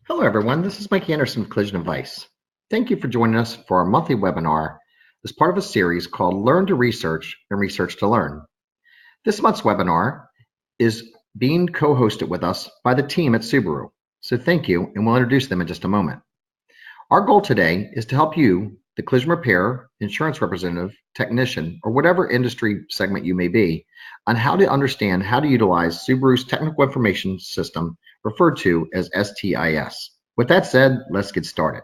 Hello, everyone. This is Mike Anderson with Collision Advice. Thank you for joining us for our monthly webinar as part of a series called Learn to Research and Research to Learn. This month's webinar is being co-hosted with us by the team at Subaru. So thank you, and we'll introduce them in just a moment. Our goal today is to help you, the collision repair, insurance representative, technician, or whatever industry segment you may be, on how to understand how to utilize Subaru's technical information system, referred to as STIS. With that said, let's get started.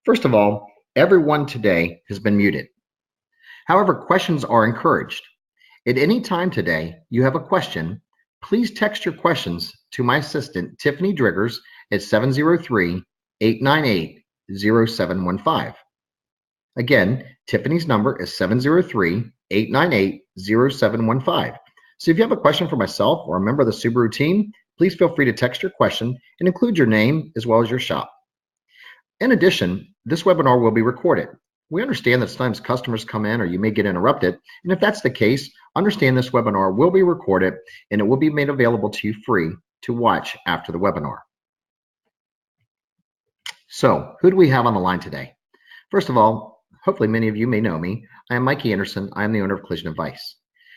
First of all, everyone today has been muted. However, questions are encouraged. At any time today you have a question, please text your questions to my assistant, Tiffany Driggers, at 703-898-0715. Again, Tiffany's number is 703-898-0715. So if you have a question for myself or a member of the Subaru team, please feel free to text your question and include your name as well as your shop. In addition, this webinar will be recorded. We understand that sometimes customers come in or you may get interrupted, and if that's the case, understand this webinar will be recorded and it will be made available to you free to watch after the webinar. So, who do we have on the line today? First of all, hopefully many of you may know me. I am Mike Anderson. I am the owner of Collision Advice.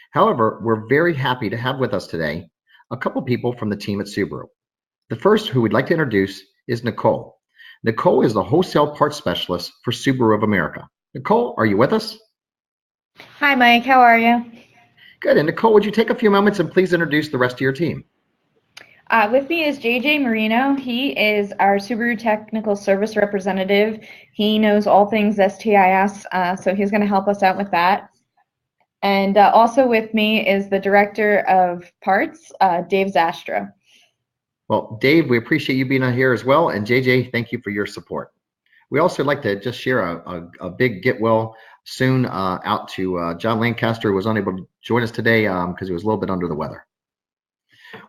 However, we're very happy to have with us today a couple people from the team at Subaru. The first who we'd like to introduce is Nicole. Nicole is the wholesale parts specialist for Subaru of America. Nicole, are you with us? Hi, Mike. How are you? Good. And Nicole, would you take a few moments and please introduce the rest of your team? With me is JJ Marino. He is our Subaru technical service representative. He knows all things STIS, so he's going to help us out with that. And also with me is the director of parts, Dave Zastra. Well, Dave, we appreciate you being on here as well. And JJ, thank you for your support. We also like to just share a big get well soon out to John Lancaster, who was unable to join us today because he was a little bit under the weather.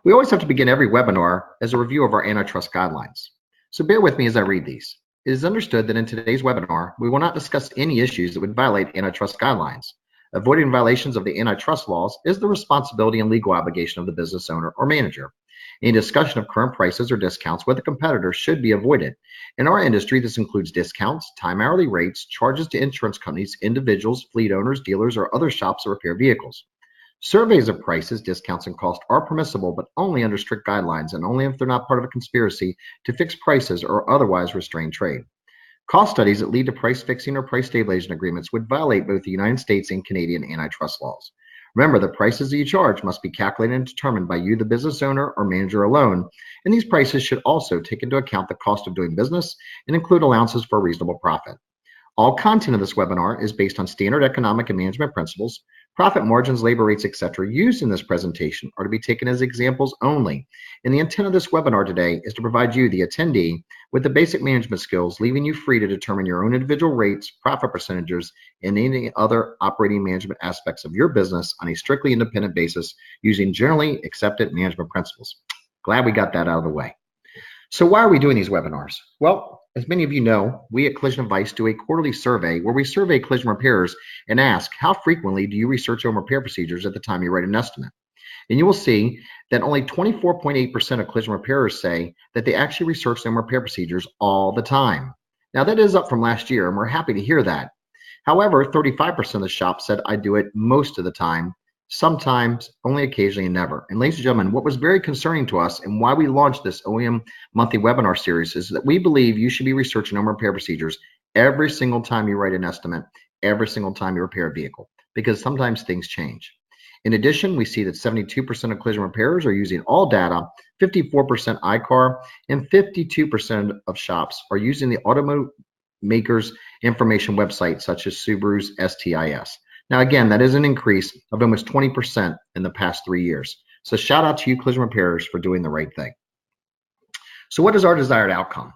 We always have to begin every webinar as a review of our antitrust guidelines. So bear with me as I read these. It is understood that in today's webinar, we will not discuss any issues that would violate antitrust guidelines. Avoiding violations of the antitrust laws is the responsibility and legal obligation of the business owner or manager. Any discussion of current prices or discounts with a competitor should be avoided. In our industry, this includes discounts, time hourly rates, charges to insurance companies, individuals, fleet owners, dealers, or other shops that repair vehicles. Surveys of prices, discounts, and costs are permissible, but only under strict guidelines and only if they're not part of a conspiracy to fix prices or otherwise restrain trade. Cost studies that lead to price fixing or price stabilization agreements would violate both the United States and Canadian antitrust laws. Remember, the prices that you charge must be calculated and determined by you, the business owner or manager alone, and these prices should also take into account the cost of doing business and include allowances for a reasonable profit. All content of this webinar is based on standard economic and management principles. Profit margins, labor rates, etc. used in this presentation are to be taken as examples only. And the intent of this webinar today is to provide you, the attendee, with the basic management skills, leaving you free to determine your own individual rates, profit percentages, and any other operating management aspects of your business on a strictly independent basis using generally accepted management principles. Glad we got that out of the way. So why are we doing these webinars? Well, as many of you know, we at Collision Advice do a quarterly survey where we survey collision repairers and ask, how frequently do you research home repair procedures at the time you write an estimate? And you will see that only 24.8% of collision repairers say that they actually research home repair procedures all the time. Now that is up from last year, and we're happy to hear that. However, 35% of the shops said I do it most of the time, sometimes, only occasionally, and never. And ladies and gentlemen, what was very concerning to us and why we launched this OEM monthly webinar series is that we believe you should be researching home repair procedures every single time you write an estimate, every single time you repair a vehicle, because sometimes things change. In addition, we see that 72% of collision repairers are using all data, 54% iCar, and 52% of shops are using the automakers information website such as Subaru's STIS. Now, again, that is an increase of almost 20% in the past 3 years. So shout out to you collision repairers for doing the right thing. So what is our desired outcome?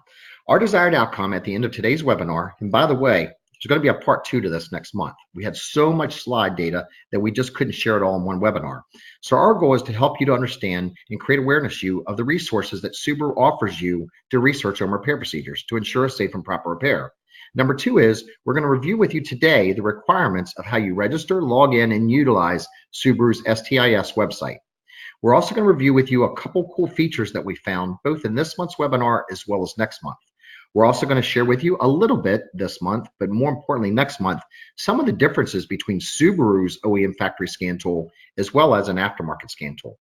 Our desired outcome at the end of today's webinar, and by the way, there's going to be a part 2 to this next month. We had so much slide data that we just couldn't share it all in one webinar. So our goal is to help you to understand and create awareness of the resources that Subaru offers you to research home repair procedures to ensure a safe and proper repair. Number 2 is we're going to review with you today the requirements of how you register, log in, and utilize Subaru's STIS website. We're also going to review with you a couple cool features that we found both in this month's webinar as well as next month. We're also going to share with you a little bit this month, but more importantly next month, some of the differences between Subaru's OEM factory scan tool as well as an aftermarket scan tool.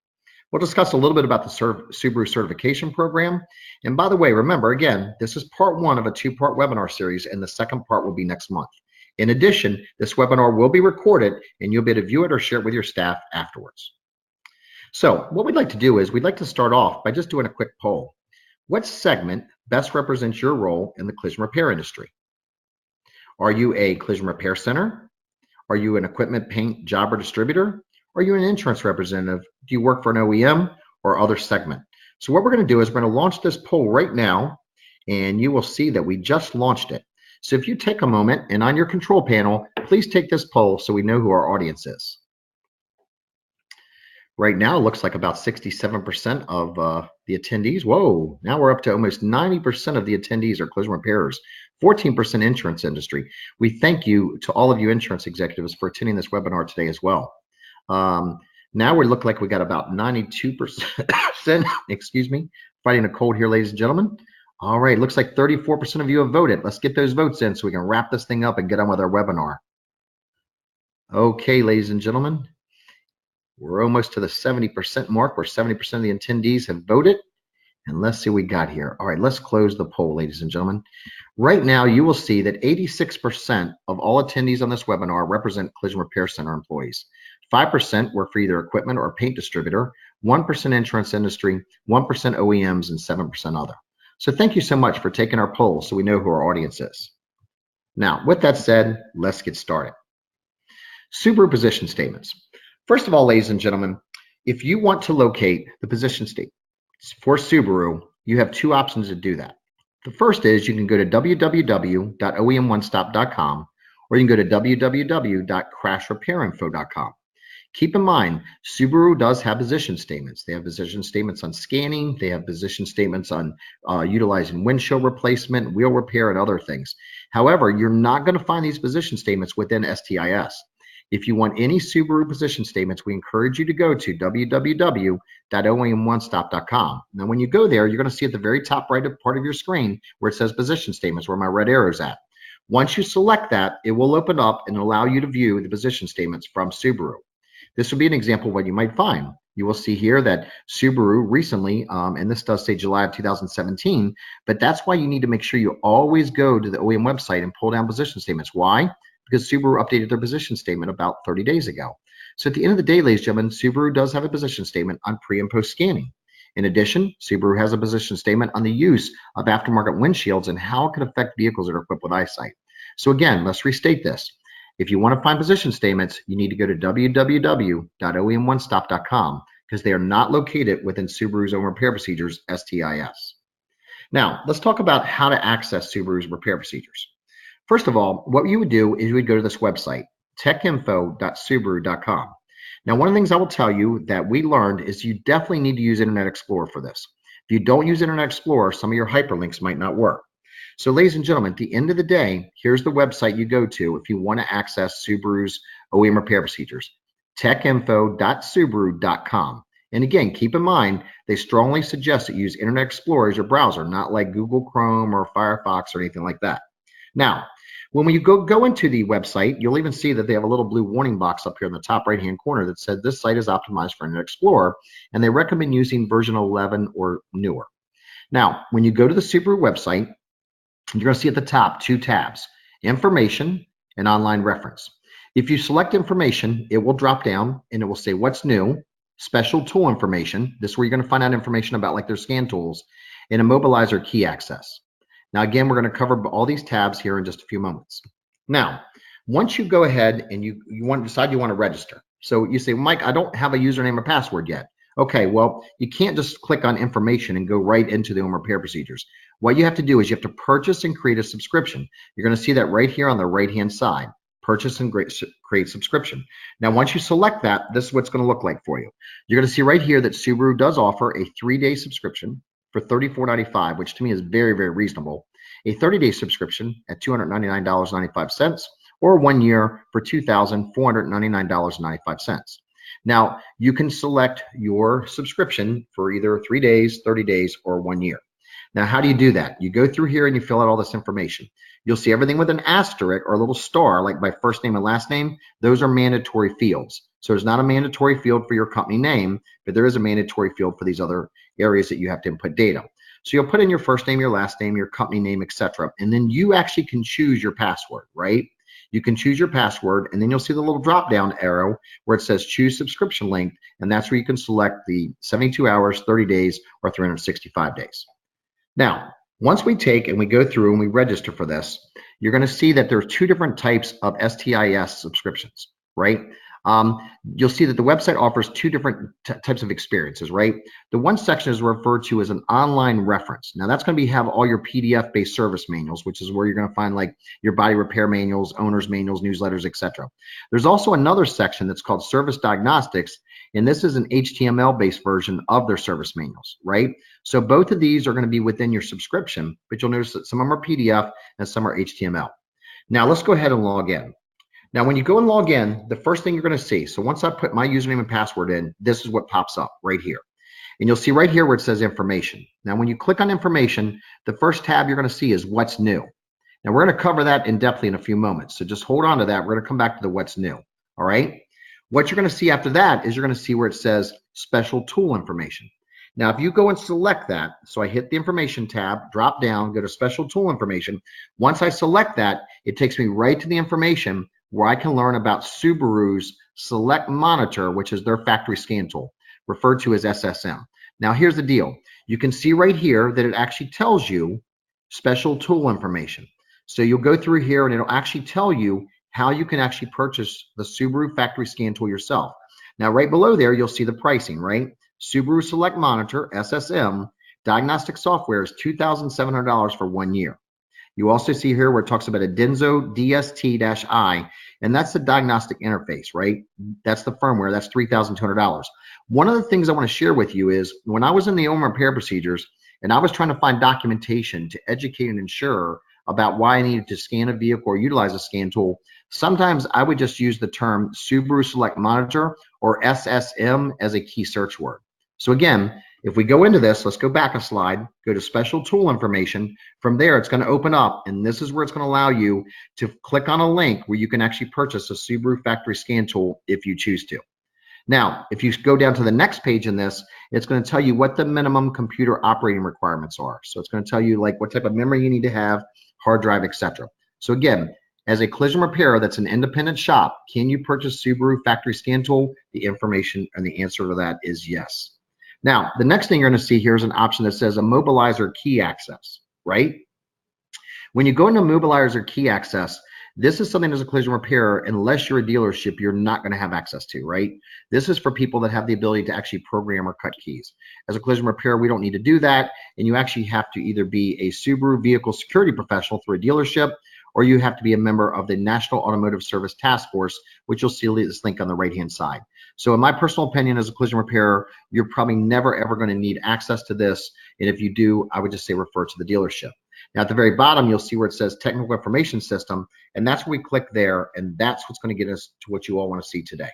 We'll discuss a little bit about the Subaru certification program. And by the way, remember, again, this is part one of a two-part webinar series, and the second part will be next month. In addition, this webinar will be recorded, and you'll be able to view it or share it with your staff afterwards. So what we'd like to do is we'd like to start off by just doing a quick poll. What segment best represents your role in the collision repair industry? Are you a collision repair center? Are you an equipment, paint, job, or distributor? Are you an insurance representative? Do you work for an OEM or other segment? So what we're going to do is we're going to launch this poll right now, and you will see that we just launched it. So if you take a moment and on your control panel, please take this poll so we know who our audience is. Right now, it looks like about 67% of the attendees. Whoa, now we're up to almost 90% of the attendees are collision repairers, 14% insurance industry. We thank you to all of you insurance executives for attending this webinar today as well. Now we look like we got about 92%, excuse me, fighting a cold here, ladies and gentlemen. All right, looks like 34% of you have voted. Let's get those votes in so we can wrap this thing up and get on with our webinar. Okay, ladies and gentlemen. We're almost to the 70% mark where 70% of the attendees have voted. And let's see what we got here. All right, let's close the poll, ladies and gentlemen. Right now, you will see that 86% of all attendees on this webinar represent collision repair center employees. 5% work for either equipment or paint distributor, 1% insurance industry, 1% OEMs, and 7% other. So thank you so much for taking our poll so we know who our audience is. Now, with that said, let's get started. Subaru position statements. First of all, ladies and gentlemen, if you want to locate the position statements for Subaru, you have two options to do that. The first is you can go to www.oem1stop.com or you can go to www.crashrepairinfo.com. Keep in mind, Subaru does have position statements. They have position statements on scanning. They have position statements on utilizing windshield replacement, wheel repair, and other things. However, you're not going to find these position statements within STIS. If you want any Subaru position statements, we encourage you to go to www.oem1stop.com. Now, when you go there, you're going to see at the very top right part of your screen where it says position statements, where my red arrow is at. Once you select that, it will open up and allow you to view the position statements from Subaru. This will be an example of what you might find. You will see here that Subaru recently, and this does say July of 2017, but that's why you need to make sure you always go to the OEM website and pull down position statements. Why? Because Subaru updated their position statement about 30 days ago. So at the end of the day, ladies and gentlemen, Subaru does have a position statement on pre and post scanning. In addition, Subaru has a position statement on the use of aftermarket windshields and how it can affect vehicles that are equipped with eyesight. So again, let's restate this. If you want to find position statements, you need to go to www.oem1stop.com because they are not located within Subaru's own repair procedures, STIS. Now, let's talk about how to access Subaru's repair procedures. First of all, what you would do is you would go to this website, techinfo.subaru.com. Now, one of the things I will tell you that we learned is you definitely need to use Internet Explorer for this. If you don't use Internet Explorer, some of your hyperlinks might not work. So, ladies and gentlemen, at the end of the day, here's the website you go to if you want to access Subaru's OEM repair procedures, techinfo.subaru.com. And again, keep in mind, they strongly suggest that you use Internet Explorer as your browser, not like Google Chrome or Firefox or anything like that. Now, when you go into the website, you'll even see that they have a little blue warning box up here in the top right-hand corner that said this site is optimized for Internet Explorer, and they recommend using version 11 or newer. Now, when you go to the Subaru website, you're going to see at the top two tabs, Information and Online Reference. If you select Information, it will drop down and it will say what's new, Special Tool Information. This is where you're going to find out information about like their scan tools, and Immobilizer Key Access. Now, again, we're going to cover all these tabs here in just a few moments. Now, once you go ahead and you decide you want to register. So you say, Mike, I don't have a username or password yet. Okay, well, you can't just click on information and go right into the OEM repair procedures. What you have to do is you have to purchase and create a subscription. You're going to see that right here on the right-hand side. Purchase and create subscription. Now, once you select that, this is what's going to look like for you. You're going to see right here that Subaru does offer a 3-day subscription for $34.95, which to me is very, very reasonable. A 30-day subscription at $299.95, or 1 year for $2,499.95. Now, you can select your subscription for either 3 days, 30 days, or 1 year. Now, how do you do that? You go through here and you fill out all this information. You'll see everything with an asterisk or a little star, like my first name and last name. Those are mandatory fields. So there's not a mandatory field for your company name, but there is a mandatory field for these other areas that you have to input data. So you'll put in your first name, your last name, your company name, etc. And then you actually can choose your password, right? You can choose your password, and then you'll see the little drop-down arrow where it says choose subscription length, and that's where you can select the 72 hours, 30 days, or 365 days. Now, once we take and we go through and we register for this, you're going to see that there are 2 different types of STIS subscriptions, right? You'll see that the website offers 2 different types of experiences, right? The one section is referred to as an online reference. Now that's going to have all your PDF-based service manuals, which is where you're going to find like your body repair manuals, owner's manuals, newsletters, etc. There's also another section that's called service diagnostics, and this is an HTML-based version of their service manuals, right? So both of these are going to be within your subscription, but you'll notice that some of them are PDF and some are HTML. Now let's go ahead and log in. Now, when you go and log in, the first thing you're going to see, so once I put my username and password in, this is what pops up right here. And you'll see right here where it says information. Now, when you click on information, the first tab you're going to see is what's new. Now, we're going to cover that in depth in a few moments. So just hold on to that. We're going to come back to the what's new. All right. What you're going to see after that is you're going to see where it says special tool information. Now, if you go and select that, so I hit the information tab, drop down, go to special tool information. Once I select that, it takes me right to the information where I can learn about Subaru's Select Monitor, which is their factory scan tool, referred to as SSM. Now, here's the deal. You can see right here that it actually tells you special tool information. So you'll go through here and it'll actually tell you how you can actually purchase the Subaru factory scan tool yourself. Now, right below there, you'll see the pricing, right? Subaru Select Monitor, SSM, diagnostic software is $2,700 for 1 year. You also see here where it talks about a Denso DST-I, and that's the diagnostic interface, right? That's the firmware, that's $3,200. One of the things I want to share with you is when I was in the OEM repair procedures and I was trying to find documentation to educate an insurer about why I needed to scan a vehicle or utilize a scan tool, sometimes I would just use the term Subaru Select Monitor or SSM as a key search word. So again, if we go into this, let's go back a slide, go to special tool information. From there, it's going to open up, and this is where it's going to allow you to click on a link where you can actually purchase a Subaru factory scan tool if you choose to. Now, if you go down to the next page in this, it's going to tell you what the minimum computer operating requirements are. So it's going to tell you like what type of memory you need to have, hard drive, etc. So again, as a collision repairer that's an independent shop, can you purchase Subaru factory scan tool? The information and the answer to that is yes. Now, the next thing you're going to see here is an option that says immobilizer key access, right? When you go into immobilizer key access, this is something as a collision repairer, unless you're a dealership, you're not going to have access to, right? This is for people that have the ability to actually program or cut keys. As a collision repairer, we don't need to do that, and you actually have to either be a Subaru vehicle security professional through a dealership, or you have to be a member of the National Automotive Service Task Force, which you'll see this link on the right-hand side. So in my personal opinion, as a collision repairer, you're probably never, ever going to need access to this. And if you do, I would just say refer to the dealership. Now, at the very bottom, you'll see where it says Technical Information System, and that's where we click there, and that's what's going to get us to what you all want to see today.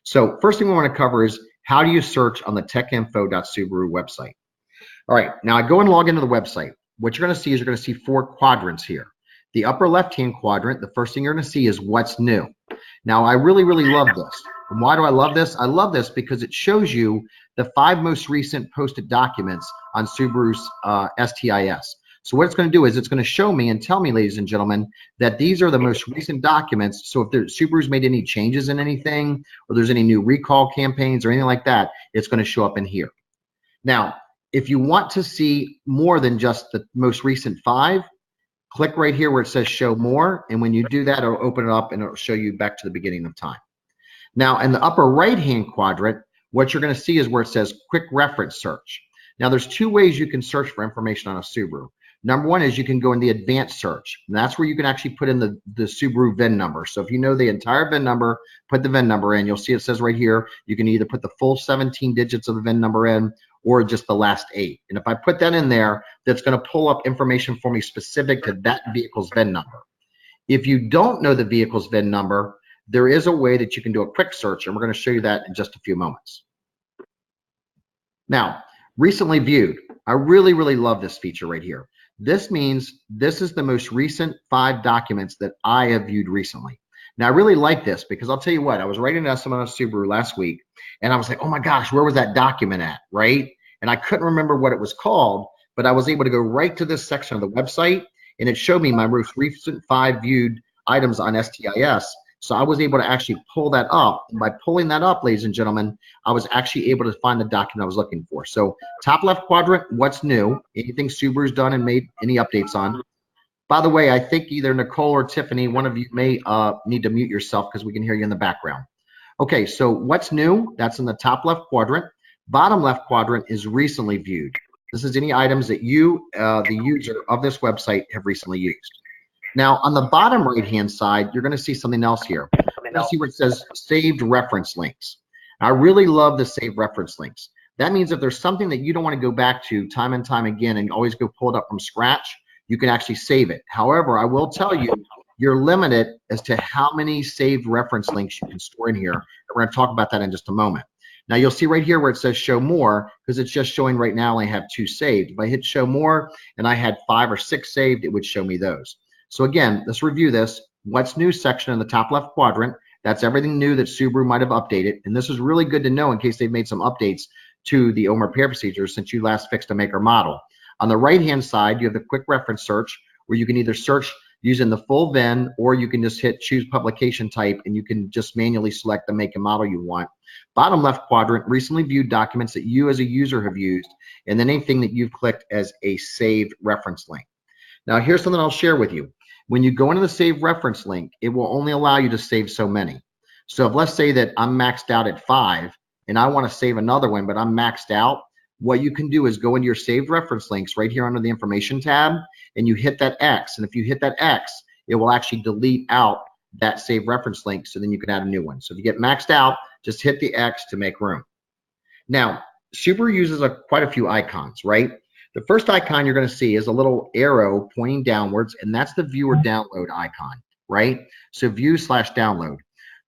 So first thing we want to cover is how do you search on the techinfo.subaru website? All right, now I go and log into the website. What you're going to see is you're going to see 4 quadrants here. The upper left-hand quadrant, the first thing you're going to see is what's new. Now, I really, really love this. And why do I love this? I love this because it shows you the 5 most recent posted documents on Subaru's STIS. So what it's going to do is it's going to show me and tell me, ladies and gentlemen, that these are the most recent documents. So if Subaru's made any changes in anything, or there's any new recall campaigns or anything like that, it's going to show up in here. Now, if you want to see more than just the most recent 5, click right here where it says show more. And when you do that, it'll open it up and it'll show you back to the beginning of time. Now, in the upper right-hand quadrant, what you're going to see is where it says quick reference search. Now, there's 2 ways you can search for information on a Subaru. Number one is you can go in the advanced search, and that's where you can actually put in the Subaru VIN number. So if you know the entire VIN number, put the VIN number in. You'll see it says right here, you can either put the full 17 digits of the VIN number in or just the last 8. And if I put that in there, that's going to pull up information for me specific to that vehicle's VIN number. If you don't know the vehicle's VIN number, there is a way that you can do a quick search, and we're going to show you that in just a few moments. Now, recently viewed. I really, really love this feature right here. This means this is the most recent 5 documents that I have viewed recently. Now, I really like this because I'll tell you what, I was writing an estimate on a Subaru last week, and I was like, oh my gosh, where was that document at, right? And I couldn't remember what it was called, but I was able to go right to this section of the website, and it showed me my most recent 5 viewed items on STIS. So I was able to actually pull that up. And by pulling that up, ladies and gentlemen, I was actually able to find the document I was looking for. So top left quadrant, what's new? Anything Subaru's done and made any updates on. By the way, I think either Nicole or Tiffany, one of you may need to mute yourself because we can hear you in the background. Okay, so what's new? That's in the top left quadrant. Bottom left quadrant is recently viewed. This is any items that you, the user of this website, have recently used. Now, on the bottom right-hand side, you're going to see something else here. You're going to see where it says saved reference links. I really love the saved reference links. That means if there's something that you don't want to go back to time and time again and always go pull it up from scratch, you can actually save it. However, I will tell you, you're limited as to how many saved reference links you can store in here. We're going to talk about that in just a moment. Now, you'll see right here where it says show more, because it's just showing right now I only have 2 saved. If I hit show more and I had 5 or 6 saved, it would show me those. So again, let's review this. What's new section in the top left quadrant. That's everything new that Subaru might have updated. And this is really good to know in case they've made some updates to the OEM repair procedures since you last fixed a make or model. On the right-hand side, you have the quick reference search where you can either search using the full VIN or you can just hit choose publication type and you can just manually select the make and model you want. Bottom left quadrant, recently viewed documents that you as a user have used, and then anything that you've clicked as a saved reference link. Now, here's something I'll share with you. When you go into the save reference link, it will only allow you to save so many. So if let's say that I'm maxed out at 5 and I want to save another one, but I'm maxed out, what you can do is go into your saved reference links right here under the information tab and you hit that X. And if you hit that X, it will actually delete out that save reference link so then you can add a new one. So if you get maxed out, just hit the X to make room. Now, Subaru uses quite a few icons, right? The first icon you're going to see is a little arrow pointing downwards, and that's the view or download icon, right? So view/download.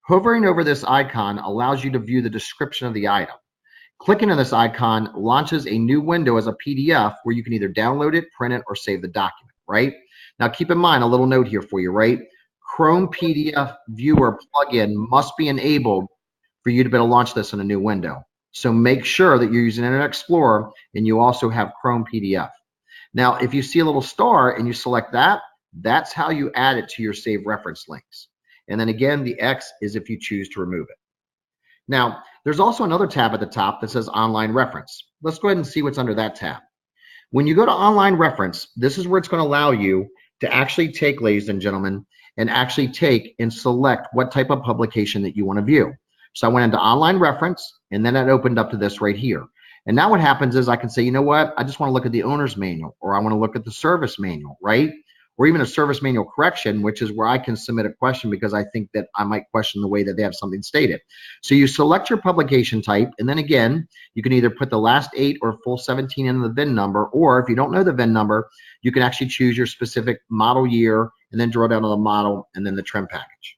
Hovering over this icon allows you to view the description of the item. Clicking on this icon launches a new window as a PDF where you can either download it, print it, or save the document, right? Now keep in mind a little note here for you, right? Chrome PDF Viewer plugin must be enabled for you to be able to launch this in a new window. So make sure that you're using Internet Explorer and you also have Chrome PDF. Now, if you see a little star and you select that, that's how you add it to your save reference links. And then again, the X is if you choose to remove it. Now, there's also another tab at the top that says Online Reference. Let's go ahead and see what's under that tab. When you go to Online Reference, this is where it's going to allow you to actually take, ladies and gentlemen, and actually take and select what type of publication that you want to view. So I went into Online Reference, and then it opened up to this right here. And now what happens is I can say, you know what? I just want to look at the owner's manual, or I want to look at the service manual, right? Or even a service manual correction, which is where I can submit a question because I think that I might question the way that they have something stated. So you select your publication type, and then again, you can either put the last 8 or full 17 in the VIN number, or if you don't know the VIN number, you can actually choose your specific model year and then draw down to the model and then the trim package.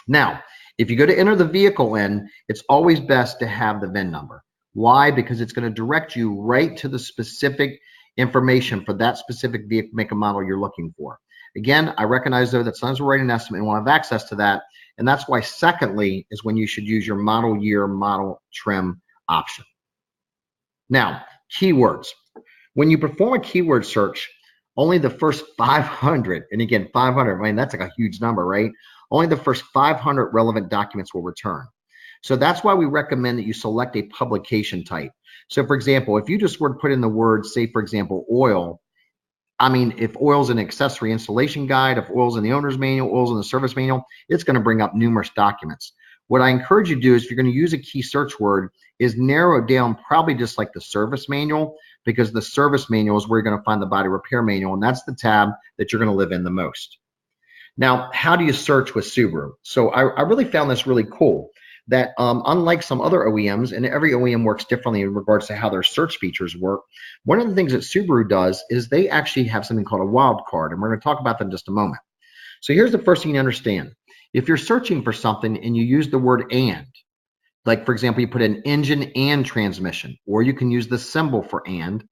Now, if you go to enter the vehicle in, it's always best to have the VIN number. Why? Because it's going to direct you right to the specific information for that specific vehicle, make and model you're looking for. Again, I recognize though that sometimes we're writing an estimate and want to have access to that. And that's why secondly is when you should use your model year, model trim option. Now, keywords. When you perform a keyword search, only the first 500, and again, 500, I mean, that's like a huge number, right? Only the first 500 relevant documents will return. So that's why we recommend that you select a publication type. So for example, if you just were to put in the word, say for example, oil, I mean, if oil's an accessory installation guide, if oil's in the owner's manual, oil's in the service manual, it's going to bring up numerous documents. What I encourage you to do is if you're going to use a key search word is narrow it down probably just like the service manual, because the service manual is where you're going to find the body repair manual, and that's the tab that you're going to live in the most. Now, how do you search with Subaru? So I really found this really cool that unlike some other OEMs, and every OEM works differently in regards to how their search features work, one of the things that Subaru does is they actually have something called a wildcard, and we're going to talk about that in just a moment. So here's the first thing you understand. If you're searching for something and you use the word and, like for example, you put an engine and transmission, or you can use the symbol for and.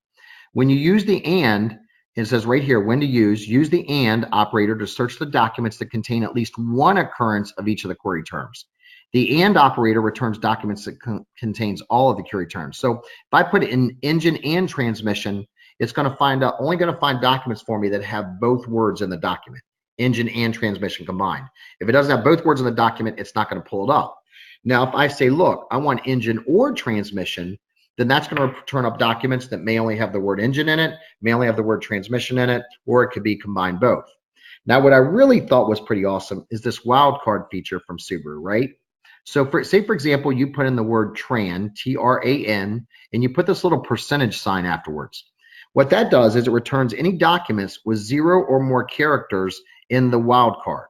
When you use the and, it says right here, when to use the and operator to search the documents that contain at least one occurrence of each of the query terms. The and operator returns documents that contains all of the query terms. So if I put in engine and transmission, it's going to only going to find documents for me that have both words in the document, engine and transmission combined. If it doesn't have both words in the document, it's not going to pull it up. Now, if I say, look, I want engine or transmission, then that's going to turn up documents that may only have the word engine in it, may only have the word transmission in it, or it could be combined both. Now, what I really thought was pretty awesome is this wildcard feature from Subaru, right? So say, for example, you put in the word tran, T-R-A-N, and you put this little percentage sign afterwards. What that does is it returns any documents with 0 or more characters in the wildcard.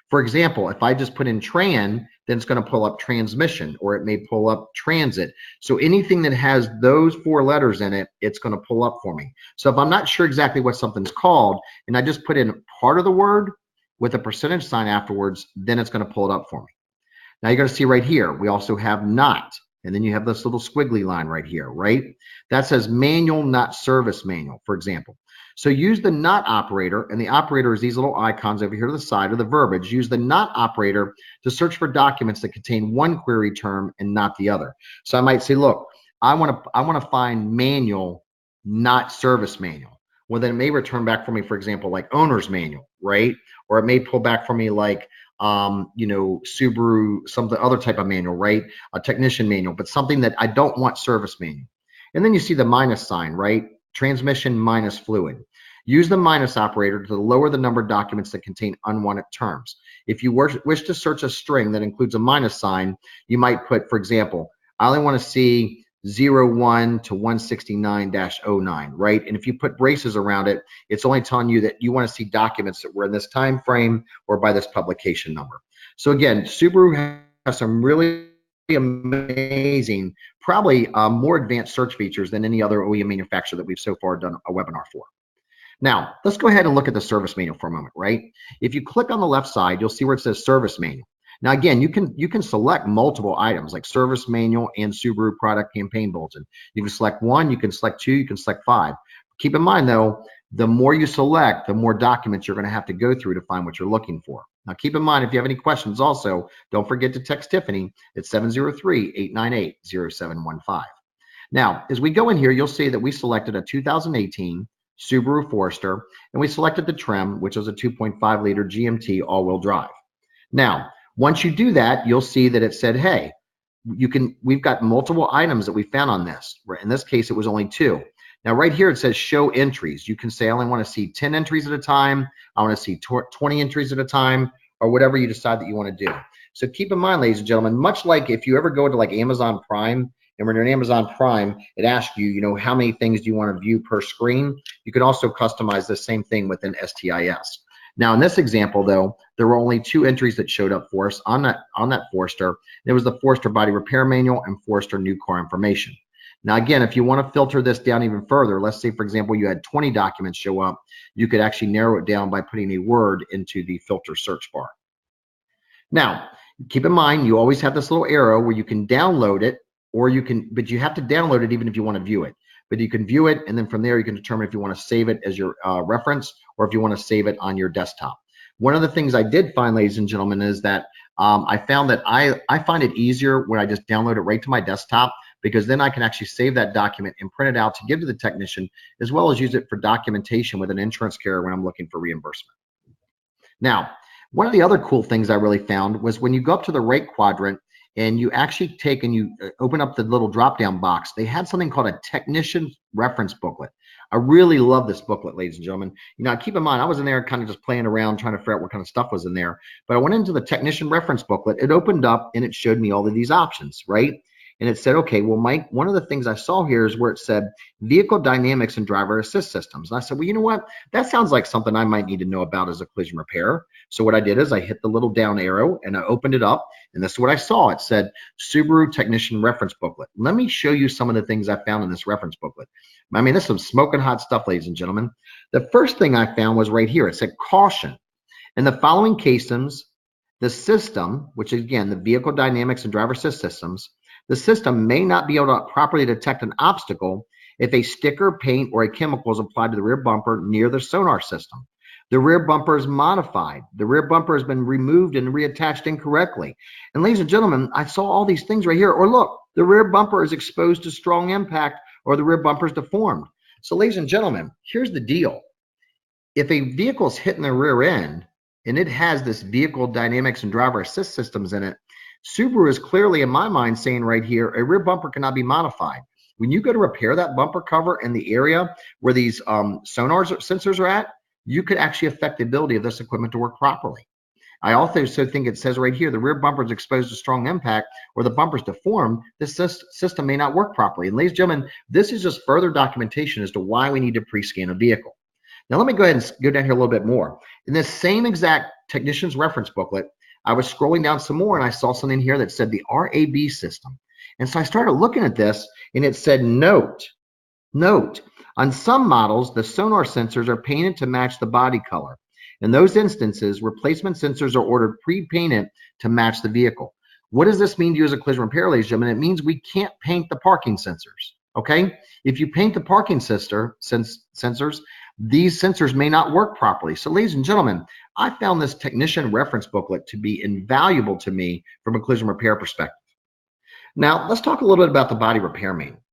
For example, if I just put in tran, then it's going to pull up transmission, or it may pull up transit. So anything that has those 4 letters in it, it's going to pull up for me. So if I'm not sure exactly what something's called, and I just put in part of the word with a percentage sign afterwards, then it's going to pull it up for me. Now you're going to see right here, we also have not, and then you have this little squiggly line right here, right? That says manual, not service manual, for example. So use the not operator, and the operator is these little icons over here to the side of the verbiage. Use the not operator to search for documents that contain one query term and not the other. So I might say, look, I want to find manual, not service manual. Well, then it may return back for me, for example, like owner's manual, right? Or it may pull back for me like Subaru, some other type of manual, right? A technician manual, but something that I don't want service manual. And then you see the minus sign, right? Transmission minus fluid. Use the minus operator to lower the number of documents that contain unwanted terms. If you wish to search a string that includes a minus sign, you might put, for example, I only want to see 01 to 169-09, right? And if you put braces around it, it's only telling you that you want to see documents that were in this time frame or by this publication number. So again, Subaru has some really amazing, probably more advanced search features than any other OEM manufacturer that we've so far done a webinar for. Now, let's go ahead and look at the service manual for a moment, right? If you click on the left side, you'll see where it says service manual. Now, again, you can select multiple items like service manual and Subaru product campaign bulletin. You can select 1, you can select 2, you can select 5. Keep in mind, though, the more you select, the more documents you're going to have to go through to find what you're looking for. Now, keep in mind, if you have any questions also, don't forget to text Tiffany at 703-898-0715. Now, as we go in here, you'll see that we selected a 2018 Subaru Forester, and we selected the trim, which was a 2.5 liter GMT all-wheel drive. Now, once you do that, you'll see that it said, hey, we've got multiple items that we found on this. In this case, it was only 2. Now, right here, it says show entries. You can say, I only want to see 10 entries at a time. I want to see 20 entries at a time, or whatever you decide that you want to do. So keep in mind, ladies and gentlemen, much like if you ever go to like Amazon Prime, and when you're in Amazon Prime, it asks you, how many things do you want to view per screen? You can also customize the same thing within STIS. Now, in this example, though, there were only 2 entries that showed up for us on that Forester. It was the Forester Body Repair Manual and Forester New Car Information. Now, again, if you want to filter this down even further, let's say, for example, you had 20 documents show up, you could actually narrow it down by putting a word into the filter search bar. Now, keep in mind, you always have this little arrow where you can download it, but you have to download it even if you want to view it. But you can view it, and then from there you can determine if you want to save it as your reference or if you want to save it on your desktop. One of the things I did find, ladies and gentlemen, is that I found that I find it easier when I just download it right to my desktop, because then I can actually save that document and print it out to give to the technician, as well as use it for documentation with an insurance carrier when I'm looking for reimbursement. Now, one of the other cool things I really found was when you go up to the right quadrant, and you actually take and you open up the little drop-down box, they had something called a technician reference booklet. I really love this booklet, ladies and gentlemen. Keep in mind, I was in there kind of just playing around, trying to figure out what kind of stuff was in there. But I went into the technician reference booklet. It opened up and it showed me all of these options, right? And it said, okay, well, Mike, one of the things I saw here is where it said vehicle dynamics and driver assist systems. And I said, well, you know what? That sounds like something I might need to know about as a collision repairer. So what I did is I hit the little down arrow and I opened it up. And this is what I saw. It said Subaru Technician Reference Booklet. Let me show you some of the things I found in this reference booklet. I mean, this is some smoking hot stuff, ladies and gentlemen. The first thing I found was right here. It said caution. In the following cases, the system, which is again the vehicle dynamics and driver assist systems, the system may not be able to properly detect an obstacle if a sticker, paint, or a chemical is applied to the rear bumper near the sonar system. The rear bumper is modified. The rear bumper has been removed and reattached incorrectly. And ladies and gentlemen, I saw all these things right here. Or look, the rear bumper is exposed to strong impact, or the rear bumper is deformed. So ladies and gentlemen, here's the deal. If a vehicle is hitting the rear end and it has this vehicle dynamics and driver assist systems in it, Subaru is clearly, in my mind, saying right here, a rear bumper cannot be modified. When you go to repair that bumper cover in the area where these sensors are at, you could actually affect the ability of this equipment to work properly. I also think it says right here, the rear bumper is exposed to strong impact or the bumper is deformed, this system may not work properly. And ladies and gentlemen, this is just further documentation as to why we need to pre-scan a vehicle. Now let me go ahead and go down here a little bit more. In this same exact technician's reference booklet, I was scrolling down some more and I saw something here that said the RAB system. And so I started looking at this and it said, note, on some models, the sonar sensors are painted to match the body color. In those instances, replacement sensors are ordered pre-painted to match the vehicle. What does this mean to you as a collision repair, ladies and gentlemen? It means we can't paint the parking sensors, okay? If you paint the parking sensors, these sensors may not work properly. So ladies and gentlemen, I found this technician reference booklet to be invaluable to me from a collision repair perspective. Now, let's talk a little bit about the body repair manual.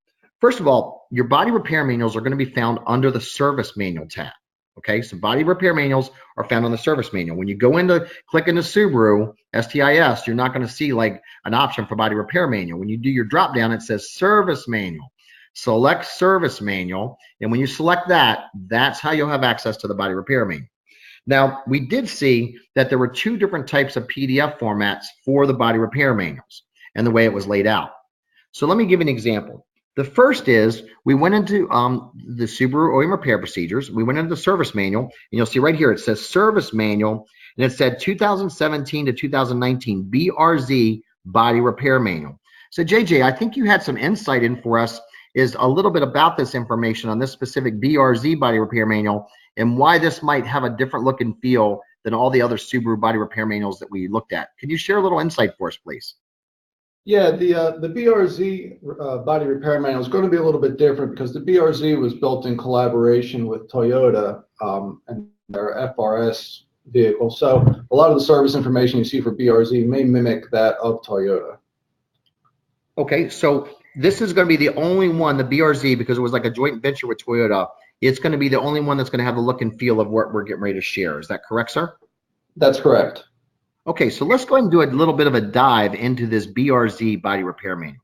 First of all, your body repair manuals are going to be found under the service manual tab. Okay, so body repair manuals are found on the service manual. When you go into click into Subaru STIS, you're not going to see like an option for body repair manual. When you do your drop down, it says service manual. Select service manual, and when you select that, that's how you'll have access to the body repair manual. Now, we did see that there were two different types of PDF formats for the body repair manuals and the way it was laid out. So let me give you an example. The first is we went into the Subaru OEM repair procedures. We went into the service manual, and you'll see right here it says service manual, and it said 2017 to 2019 BRZ body repair manual. So JJ, I think you had some insight in for us is a little bit about this information on this specific BRZ body repair manual and why this might have a different look and feel than all the other Subaru body repair manuals that we looked at. Can you share a little insight for us, please? Yeah, the BRZ body repair manual is going to be a little bit different because the BRZ was built in collaboration with Toyota and their FRS vehicle. So a lot of the service information you see for BRZ may mimic that of Toyota. Okay, so this is going to be the only one, the BRZ, because it was like a joint venture with Toyota. It's going to be the only one that's going to have the look and feel of what we're getting ready to share. Is that correct, sir? That's correct. Okay, so let's go ahead and do a little bit of a dive into this BRZ body repair manual.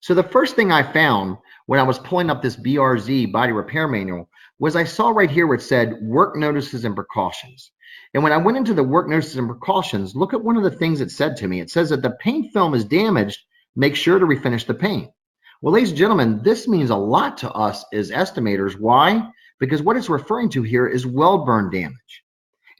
So the first thing I found when I was pulling up this BRZ body repair manual was I saw right here where it said work notices and precautions. And when I went into the work notices and precautions, look at one of the things it said to me. It says that the paint film is damaged, make sure to refinish the paint. Well, ladies and gentlemen, this means a lot to us as estimators. Why? Because what it's referring to here is weld burn damage.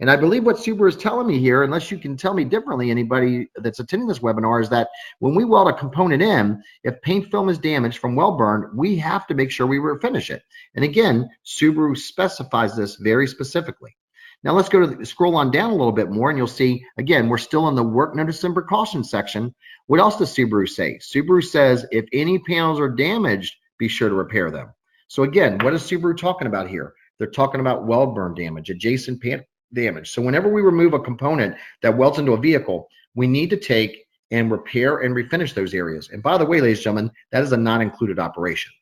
And I believe what Subaru is telling me here, unless you can tell me differently, anybody that's attending this webinar, is that when we weld a component in, if paint film is damaged from weld burn, we have to make sure we refinish it. And again, Subaru specifies this very specifically. Now let's go to scroll on down a little bit more and you'll see, again, we're still in the work notice and precautions section. What else does Subaru say? Subaru says if any panels are damaged, be sure to repair them. So again, what is Subaru talking about here? They're talking about weld burn damage, adjacent panel damage. So whenever we remove a component that welds into a vehicle, we need to take and repair and refinish those areas. And by the way, ladies and gentlemen, that is a not included operation.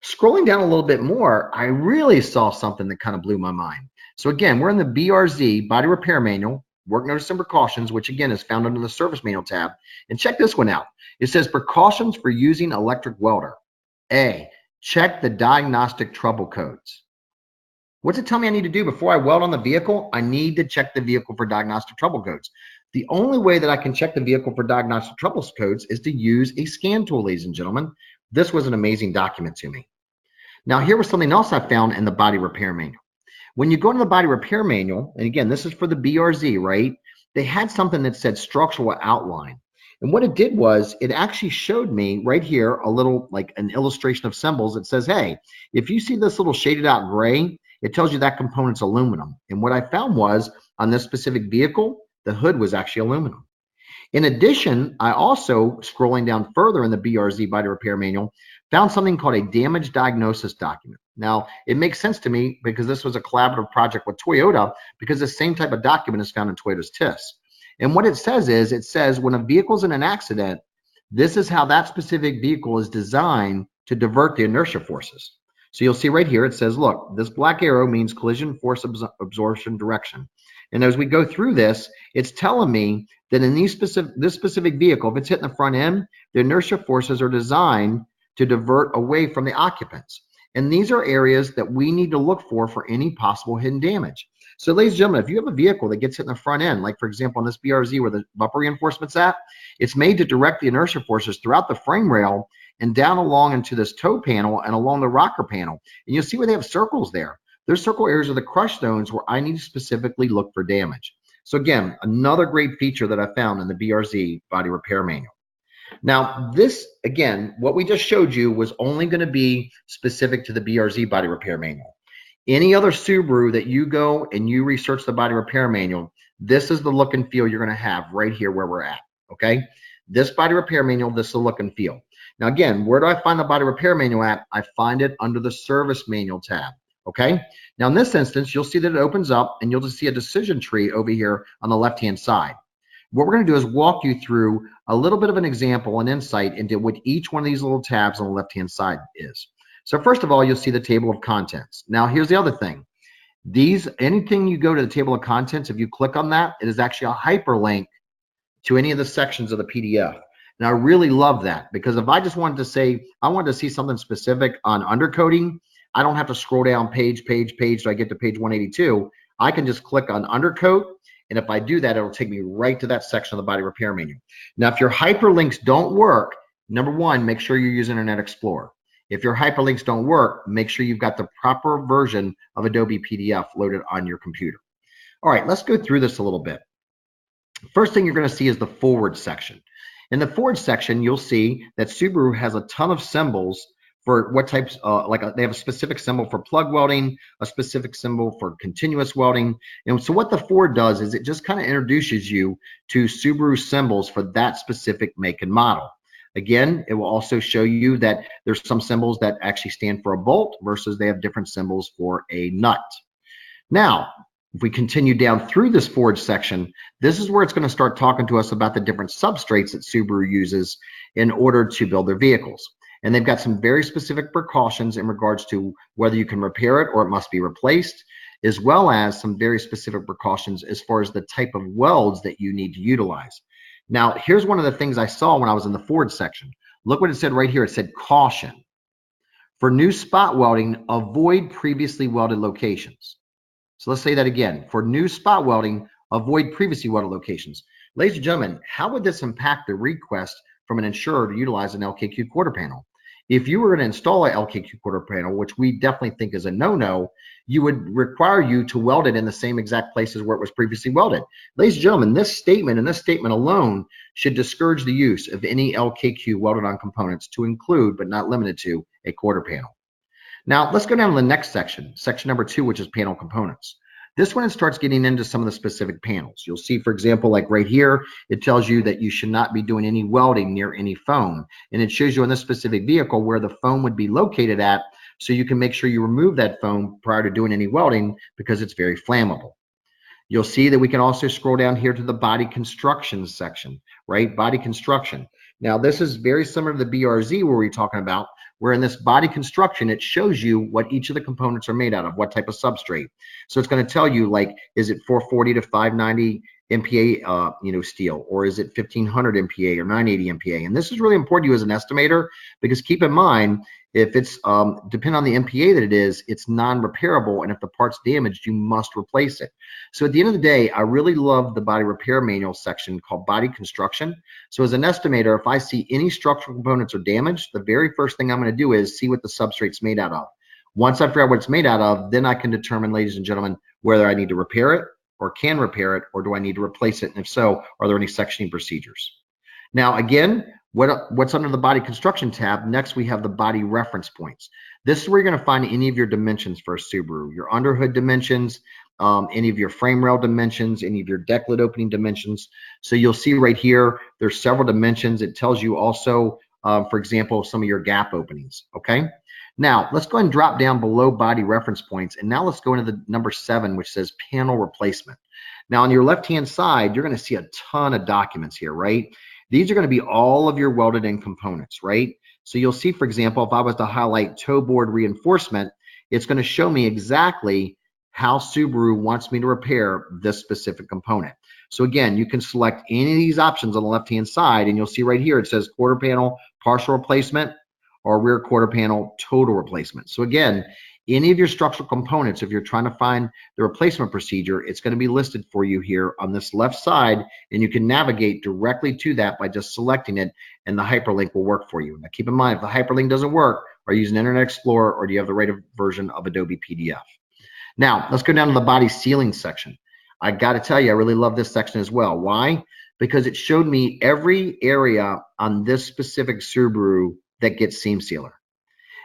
Scrolling down a little bit more, I really saw something that kind of blew my mind. So again, we're in the BRZ body repair manual, work notice and precautions, which again is found under the service manual tab. And check this one out. It says precautions for using electric welder. A, check the diagnostic trouble codes. What's it tell me I need to do before I weld on the vehicle? I need to check the vehicle for diagnostic trouble codes. The only way that I can check the vehicle for diagnostic trouble codes is to use a scan tool, ladies and gentlemen. This was an amazing document to me. Now, here was something else I found in the body repair manual. When you go into the body repair manual, and again, this is for the BRZ, right? They had something that said structural outline. And what it did was it actually showed me right here a little like an illustration of symbols that says, hey, if you see this little shaded out gray, it tells you that component's aluminum. And what I found was on this specific vehicle, The hood was actually aluminum. In addition, I also, scrolling down further in the BRZ body repair manual, found something called a damage diagnosis document. Now, it makes sense to me because this was a collaborative project with Toyota, because the same type of document is found in Toyota's STIS. And what it says is, it says when a vehicle's in an accident, this is how that specific vehicle is designed to divert the inertia forces. So you'll see right here, it says, look, this black arrow means collision force absorption direction. And as we go through this, it's telling me that in this specific vehicle, if it's hitting the front end, the inertia forces are designed to divert away from the occupants. And these are areas that we need to look for any possible hidden damage. So ladies and gentlemen, if you have a vehicle that gets hit in the front end, like for example on this BRZ where the bumper reinforcement's at, it's made to direct the inertia forces throughout the frame rail and down along into this toe panel and along the rocker panel. And you'll see where they have circles there. There's circle areas are the crush zones where I need to specifically look for damage. So again, another great feature that I found in the BRZ body repair manual. Now this, again, what we just showed you was only going to be specific to the BRZ body repair manual. Any other Subaru that you go and you research the body repair manual, this is the look and feel you're going to have right here where we're at, okay? This body repair manual, this is the look and feel. Now again, where do I find the body repair manual at? I find it under the service manual tab, okay? Now in this instance, you'll see that it opens up and you'll just see a decision tree over here on the left-hand side. What we're going to do is walk you through a little bit of an example and insight into what each one of these little tabs on the left-hand side is. So first of all, you'll see the table of contents. Now here's the other thing. Anything you go to the table of contents, if you click on that, it is actually a hyperlink to any of the sections of the PDF. And I really love that, because if I just wanted to say, I wanted to see something specific on undercoating, I don't have to scroll down page so I get to page 182. I can just click on undercoat. And if I do that, it'll take me right to that section of the body repair manual. Now, if your hyperlinks don't work, number one, make sure you use Internet Explorer. If your hyperlinks don't work, make sure you've got the proper version of Adobe PDF loaded on your computer. All right, let's go through this a little bit. First thing you're going to see is the forward section. In the forward section, you'll see that Subaru has a ton of symbols for what types, they have a specific symbol for plug welding, a specific symbol for continuous welding. And so what the Ford does is it just kind of introduces you to Subaru symbols for that specific make and model. Again, it will also show you that there's some symbols that actually stand for a bolt versus they have different symbols for a nut. Now, if we continue down through this Ford section, this is where it's going to start talking to us about the different substrates that Subaru uses in order to build their vehicles. And they've got some very specific precautions in regards to whether you can repair it or it must be replaced, as well as some very specific precautions as far as the type of welds that you need to utilize. Now, here's one of the things I saw when I was in the Ford section. Look what it said right here. It said caution. For new spot welding, avoid previously welded locations. So let's say that again. For new spot welding, avoid previously welded locations. Ladies and gentlemen, how would this impact the request from an insurer to utilize an LKQ quarter panel? If you were going to install an LKQ quarter panel, which we definitely think is a no-no, you would require you to weld it in the same exact places where it was previously welded. Ladies and gentlemen, this statement and this statement alone should discourage the use of any LKQ welded on components to include, but not limited to, a quarter panel. Now, let's go down to the next section, section number 2, which is panel components. This one, it starts getting into some of the specific panels. You'll see, for example, like right here, it tells you that you should not be doing any welding near any foam. And it shows you in this specific vehicle where the foam would be located at, so you can make sure you remove that foam prior to doing any welding because it's very flammable. You'll see that we can also scroll down here to the body construction section, right? Body construction. Now, this is very similar to the BRZ where we're talking about, where in this body construction, it shows you what each of the components are made out of, what type of substrate. So it's going to tell you, like, is it 440 to 590 MPa, steel, or is it 1500 MPa or 980 MPa? And this is really important to you as an estimator, because keep in mind, if it's depending on the MPa that it is, it's non-repairable, and if the part's damaged, you must replace it. So at the end of the day, I really love the body repair manual section called body construction. So as an estimator, if I see any structural components are damaged, the very first thing I'm going to do is see what the substrate's made out of. Once I figure out what it's made out of, then I can determine, ladies and gentlemen, whether I need to repair it or can repair it, or do I need to replace it? And if so, are there any sectioning procedures? Now, again, what's under the body construction tab? Next, we have the body reference points. This is where you're going to find any of your dimensions for a Subaru, your underhood dimensions, any of your frame rail dimensions, any of your deck lid opening dimensions. So you'll see right here, there's several dimensions. It tells you also, for example, some of your gap openings, okay? Now, let's go ahead and drop down below body reference points. And now let's go into the number 7, which says panel replacement. Now, on your left-hand side, you're going to see a ton of documents here, right? These are going to be all of your welded in components, right? So you'll see, for example, if I was to highlight toe board reinforcement, it's going to show me exactly how Subaru wants me to repair this specific component. So again, you can select any of these options on the left-hand side, and you'll see right here, it says quarter panel partial replacement or rear quarter panel total replacement. So again, any of your structural components, if you're trying to find the replacement procedure, it's going to be listed for you here on this left side, and you can navigate directly to that by just selecting it, and the hyperlink will work for you. Now keep in mind, if the hyperlink doesn't work, are you using Internet Explorer or do you have the right version of Adobe PDF? Now, let's go down to the body sealing section. I got to tell you, I really love this section as well. Why? Because it showed me every area on this specific Subaru that gets seam sealer.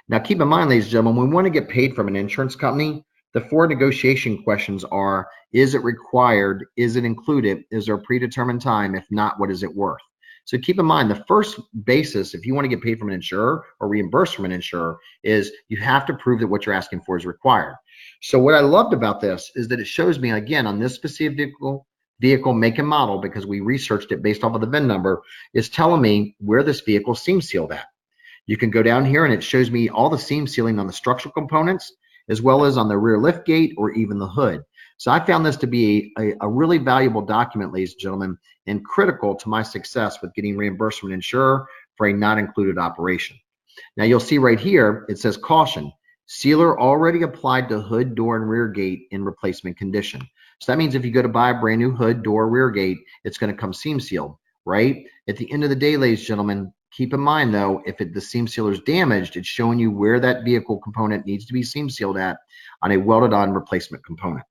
Now, keep in mind, ladies and gentlemen, when we want to get paid from an insurance company, the 4 negotiation questions are, is it required? Is it included? Is there a predetermined time? If not, what is it worth? So keep in mind, the first basis, if you want to get paid from an insurer or reimbursed from an insurer, is you have to prove that what you're asking for is required. So what I loved about this is that it shows me, again, on this specific vehicle make and model, because we researched it based off of the VIN number, is telling me where this vehicle seam sealed at. You can go down here and it shows me all the seam sealing on the structural components, as well as on the rear lift gate or even the hood. So I found this to be a really valuable document, ladies and gentlemen, and critical to my success with getting reimbursed from an insurer for a not included operation. Now you'll see right here, it says caution, sealer already applied to hood, door, and rear gate in replacement condition. So that means if you go to buy a brand new hood, door, rear gate, it's going to come seam sealed, right? At the end of the day, ladies and gentlemen, keep in mind though, if the seam sealer is damaged, it's showing you where that vehicle component needs to be seam sealed at on a welded on replacement component.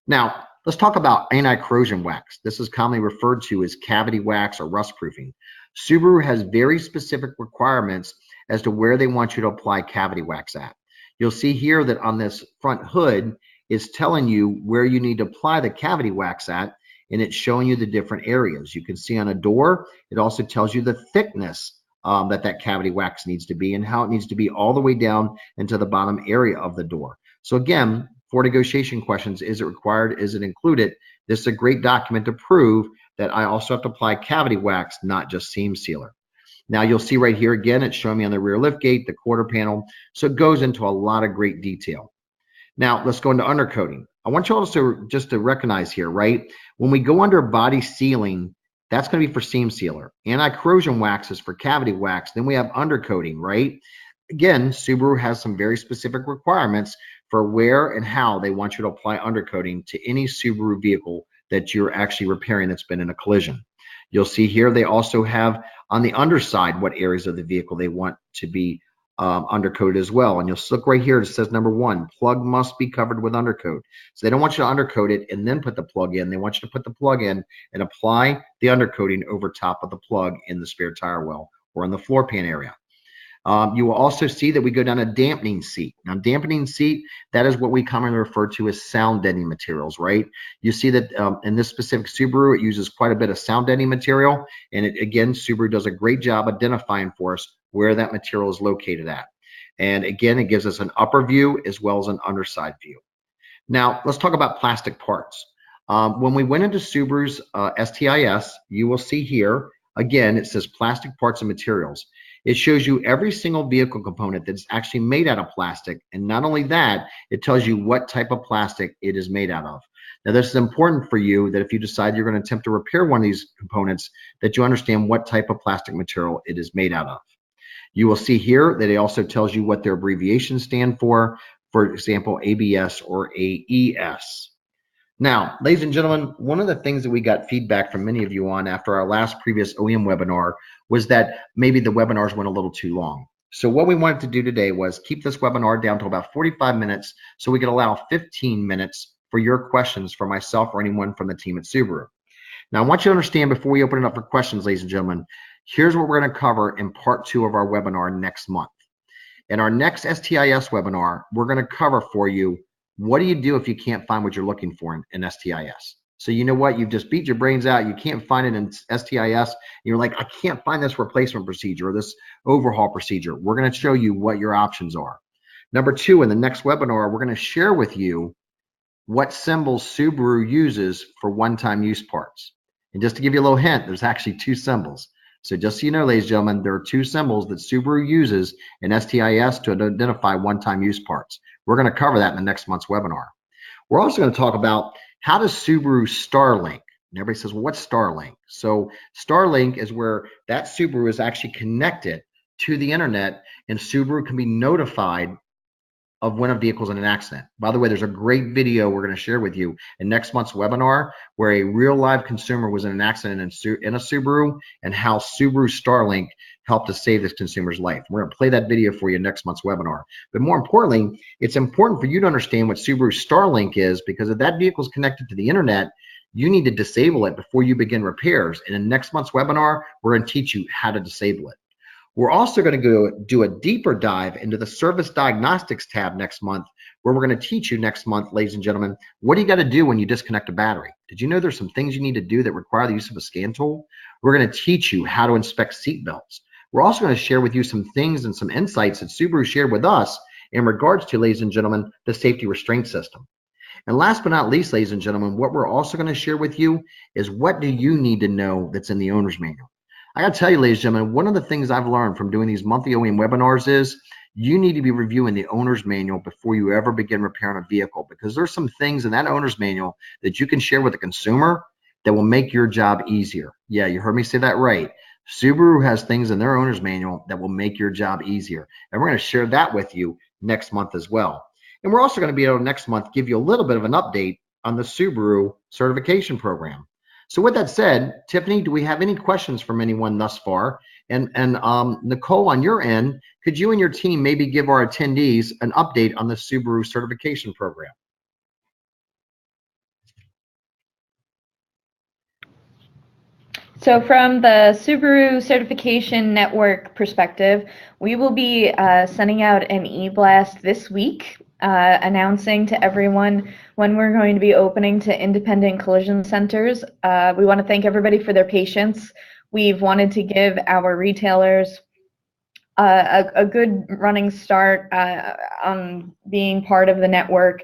Now, let's talk about anti-corrosion wax. This is commonly referred to as cavity wax or rust proofing. Subaru has very specific requirements as to where they want you to apply cavity wax at. You'll see here that on this front hood, it's telling you where you need to apply the cavity wax at, and it's showing you the different areas. You can see on a door, it also tells you the thickness that cavity wax needs to be and how it needs to be all the way down into the bottom area of the door. So again, 4 negotiation questions, is it required? Is it included? This is a great document to prove that I also have to apply cavity wax, not just seam sealer. Now you'll see right here again, it's showing me on the rear lift gate, the quarter panel. So it goes into a lot of great detail. Now let's go into undercoating. I want you also just to recognize here, right? When we go under body sealing, that's going to be for seam sealer. Anti-corrosion wax is for cavity wax. Then we have undercoating, right? Again, Subaru has some very specific requirements for where and how they want you to apply undercoating to any Subaru vehicle that you're actually repairing that's been in a collision. You'll see here they also have on the underside what areas of the vehicle they want to be undercoated as well. And you'll look right here, it says number 1, plug must be covered with undercoat. So they don't want you to undercoat it and then put the plug in. They want you to put the plug in and apply the undercoating over top of the plug in the spare tire well or in the floor pan area. You will also see that we go down a dampening seat. Now, dampening seat, that is what we commonly refer to as sound deadening materials, right? You see that in this specific Subaru, it uses quite a bit of sound deadening material. And again, Subaru does a great job identifying for us where that material is located at. And again, it gives us an upper view as well as an underside view. Now, let's talk about plastic parts. When we went into Subaru's STIS, you will see here, again, it says plastic parts and materials. It shows you every single vehicle component that's actually made out of plastic. And not only that, it tells you what type of plastic it is made out of. Now, this is important for you that if you decide you're going to attempt to repair one of these components, that you understand what type of plastic material it is made out of. You will see here that it also tells you what their abbreviations stand for example, ABS or AES. Now, ladies and gentlemen, one of the things that we got feedback from many of you on after our last previous OEM webinar was that maybe the webinars went a little too long. So what we wanted to do today was keep this webinar down to about 45 minutes so we could allow 15 minutes for your questions for myself or anyone from the team at Subaru. Now, I want you to understand before we open it up for questions, ladies and gentlemen, here's what we're going to cover in part 2 of our webinar next month. In our next STIS webinar, we're going to cover for you What do you do if you can't find what you're looking for in STIS? So you know what? You've just beat your brains out. You can't find it in STIS. You're like, I can't find this replacement procedure or this overhaul procedure. We're going to show you what your options are. Number two, in the next webinar, we're going to share with you what symbols Subaru uses for one-time use parts. And just to give you a little hint, there's actually two symbols. So just so you know, ladies and gentlemen, there are two symbols that Subaru uses in STIS to identify one-time use parts. We're going to cover that in the next month's webinar. We're also going to talk about how does Subaru Starlink. And everybody says, well, what's Starlink? So Starlink is where that Subaru is actually connected to the internet, and Subaru can be notified of when a vehicle's in an accident. By the way, there's a great video we're going to share with you in next month's webinar where a real live consumer was in an accident in a Subaru and how Subaru Starlink helped to save this consumer's life. We're going to play that video for you next month's webinar. But more importantly, it's important for you to understand what Subaru Starlink is, because if that vehicle is connected to the internet, you need to disable it before you begin repairs. And in next month's webinar, we're going to teach you how to disable it. We're also going to go do a deeper dive into the service diagnostics tab next month, where we're going to teach you next month, ladies and gentlemen, what do you got to do when you disconnect a battery? Did you know there's some things you need to do that require the use of a scan tool? We're going to teach you how to inspect seat belts. We're also going to share with you some things and some insights that Subaru shared with us in regards to, ladies and gentlemen, the safety restraint system. And last but not least, ladies and gentlemen, what we're also going to share with you is what do you need to know that's in the owner's manual. I got to tell you, ladies and gentlemen, one of the things I've learned from doing these monthly OEM webinars is you need to be reviewing the owner's manual before you ever begin repairing a vehicle, because there's some things in that owner's manual that you can share with the consumer that will make your job easier. Yeah, you heard me say that right. Subaru has things in their owner's manual that will make your job easier. And we're going to share that with you next month as well. And we're also going to be able to next month give you a little bit of an update on the Subaru certification program. So with that said, Tiffany, do we have any questions from anyone thus far? And Nicole, on your end, could you and your team maybe give our attendees an update on the Subaru certification program? So from the Subaru Certification Network perspective, we will be sending out an e-blast this week announcing to everyone when we're going to be opening to independent collision centers. We want to thank everybody for their patience. We've wanted to give our retailers a good running start on being part of the network.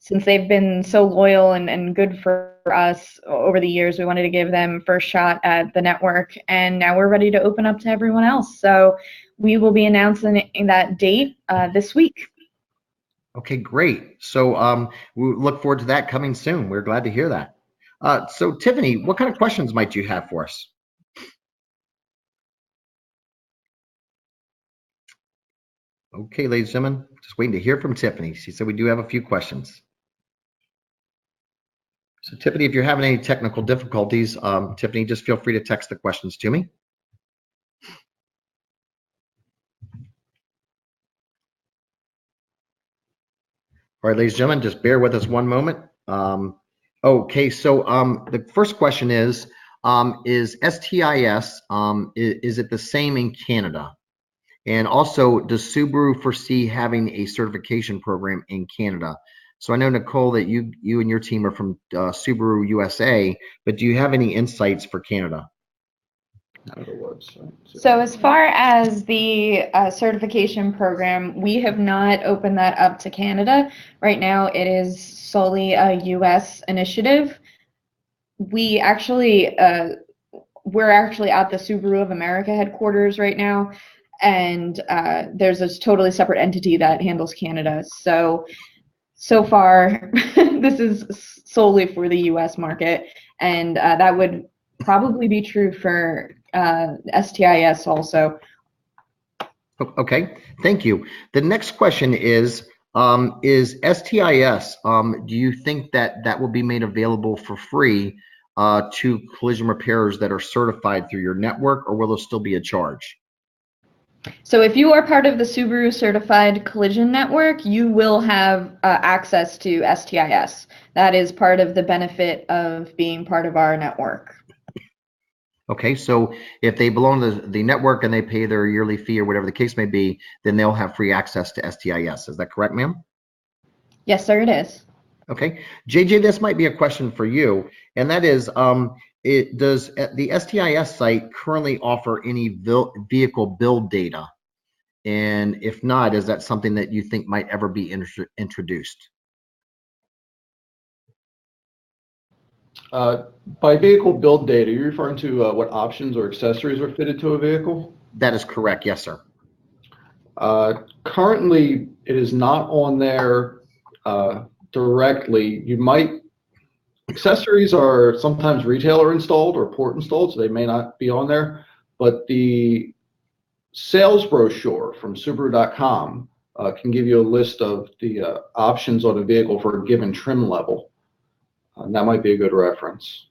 Since they've been so loyal and good for us over the years, we wanted to give them first shot at the network, and now we're ready to open up to everyone else. So we will be announcing that date this week. Okay, great. So we look forward to that coming soon. We're glad to hear that. So Tiffany, what kind of questions might you have for us? Okay, ladies and gentlemen, just waiting to hear from Tiffany. She said we do have a few questions. So Tiffany, if you're having any technical difficulties, Tiffany, just feel free to text the questions to me. All right, ladies and gentlemen, just bear with us one moment. Okay, so the first question is STIS, is it the same in Canada? And also, does Subaru foresee having a certification program in Canada? So I know, Nicole, that you and your team are from Subaru USA, but do you have any insights for Canada? So as far as the certification program, we have not opened that up to Canada. Right now, it is solely a US initiative. We're actually at the Subaru of America headquarters right now, and there's a totally separate entity that handles Canada. So far, this is solely for the US market, and that would probably be true for STIS also. Okay, thank you. The next question is STIS, do you think that will be made available for free to collision repairers that are certified through your network, or will there still be a charge? So if you are part of the Subaru Certified Collision Network, you will have access to STIS. That is part of the benefit of being part of our network. Okay, so if they belong to the network and they pay their yearly fee or whatever the case may be, then they'll have free access to STIS. Is that correct, ma'am? Yes, sir, it is. Okay, JJ, this might be a question for you, and that is, does the STIS site currently offer any vehicle build data? And if not, is that something that you think might ever be introduced? By vehicle build data, you're referring to what options or accessories are fitted to a vehicle? That is correct, yes, sir. Currently, it is not on there directly. Accessories are sometimes retailer installed or port installed, so they may not be on there, but the sales brochure from Subaru.com can give you a list of the options on a vehicle for a given trim level. And that might be a good reference.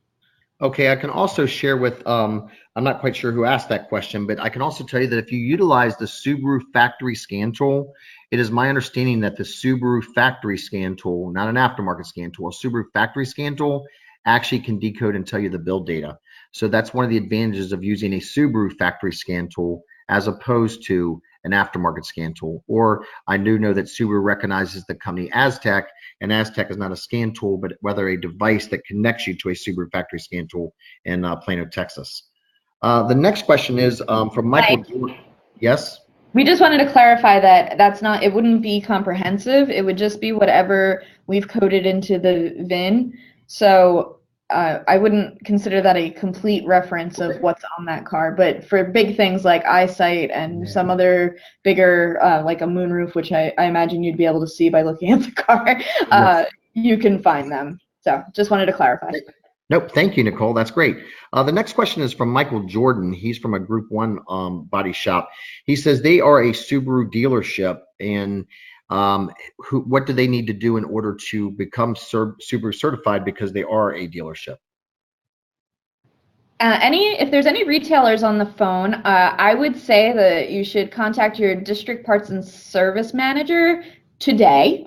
Okay, I can also share with, I'm not quite sure who asked that question, but I can also tell you that if you utilize the Subaru factory scan tool, it is my understanding that the Subaru factory scan tool, not an aftermarket scan tool, a Subaru factory scan tool actually can decode and tell you the build data. So that's one of the advantages of using a Subaru factory scan tool as opposed to an aftermarket scan tool. Or I do know that Subaru recognizes the company Aztec, and Aztec is not a scan tool, but rather a device that connects you to a Subaru factory scan tool in Plano, Texas. The next question is from Michael. Yes? We just wanted to clarify that it wouldn't be comprehensive. It would just be whatever we've coded into the VIN. So I wouldn't consider that a complete reference of what's on that car. But for big things like eyesight and some other bigger, like a moonroof, which I imagine you'd be able to see by looking at the car, you can find them. So just wanted to clarify. Nope. Thank you, Nicole. That's great. The next question is from Michael Jordan. He's from a Group 1 body shop. He says they are a Subaru dealership, and what do they need to do in order to become Subaru certified because they are a dealership? If there's any retailers on the phone, I would say that you should contact your district parts and service manager today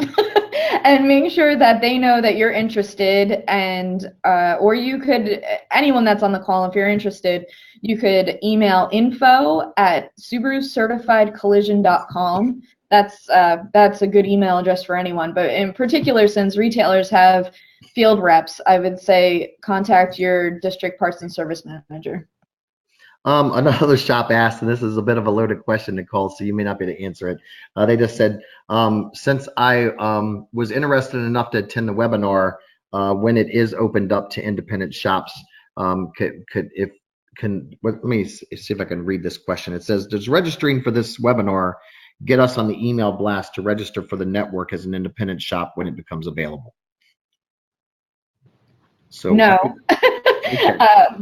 and make sure that they know that you're interested, and or you could, anyone that's on the call, if you're interested, you could email info@subarucertifiedcollision.com. That's a good email address for anyone, but in particular, since retailers have field reps, I would say contact your district parts and service manager. Another shop asked, and this is a bit of a loaded question, Nicole, so you may not be able to answer it. They just said, since I was interested enough to attend the webinar, when it is opened up to independent shops, let me see if I can read this question. It says, does registering for this webinar get us on the email blast to register for the network as an independent shop when it becomes available? So no.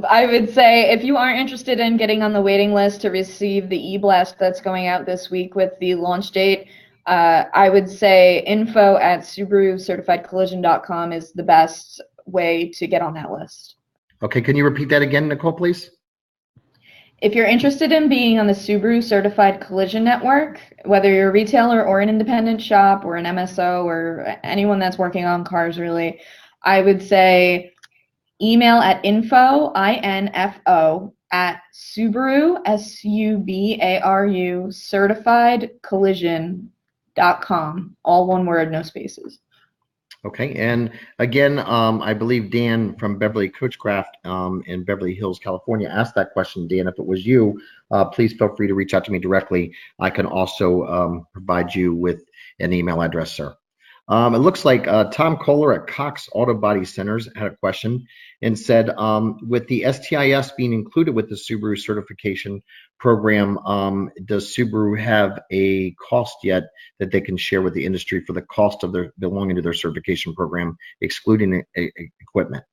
I would say if you aren't interested in getting on the waiting list to receive the e-blast that's going out this week with the launch date, I would say info@subarucertifiedcollision.com is the best way to get on that list. Okay, can you repeat that again, Nicole, please? If you're interested in being on the Subaru Certified Collision Network, whether you're a retailer or an independent shop or an MSO or anyone that's working on cars really, I would say email at info, I-N-F-O, at Subaru, S-U-B-A-R-U, certifiedcollision.com. All one word, no spaces. Okay, and again, I believe Dan from Beverly Coachcraft in Beverly Hills, California asked that question. Dan, if it was you, please feel free to reach out to me directly. I can also provide you with an email address, sir. It looks like Tom Kohler at Cox Auto Body Centers had a question and said, with the STIS being included with the Subaru certification program, does Subaru have a cost yet that they can share with the industry for the cost of their belonging to their certification program, excluding equipment?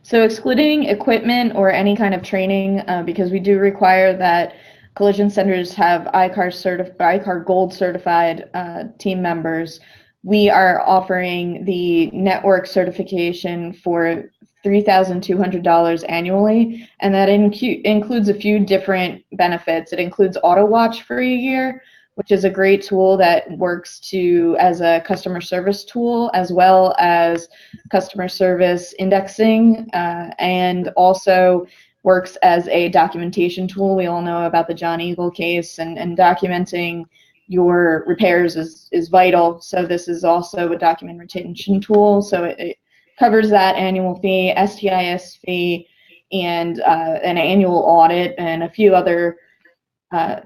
So excluding equipment or any kind of training, because we do require that collision centers have ICAR Gold certified team members, we are offering the network certification for $3,200 annually, and that includes a few different benefits. It includes Auto Watch for a year, which is a great tool that works as a customer service tool, as well as customer service indexing, and also works as a documentation tool. We all know about the John Eagle case and documenting your repairs is vital. So this is also a document retention tool. So it covers that annual fee, STIS fee, and an annual audit, and a few other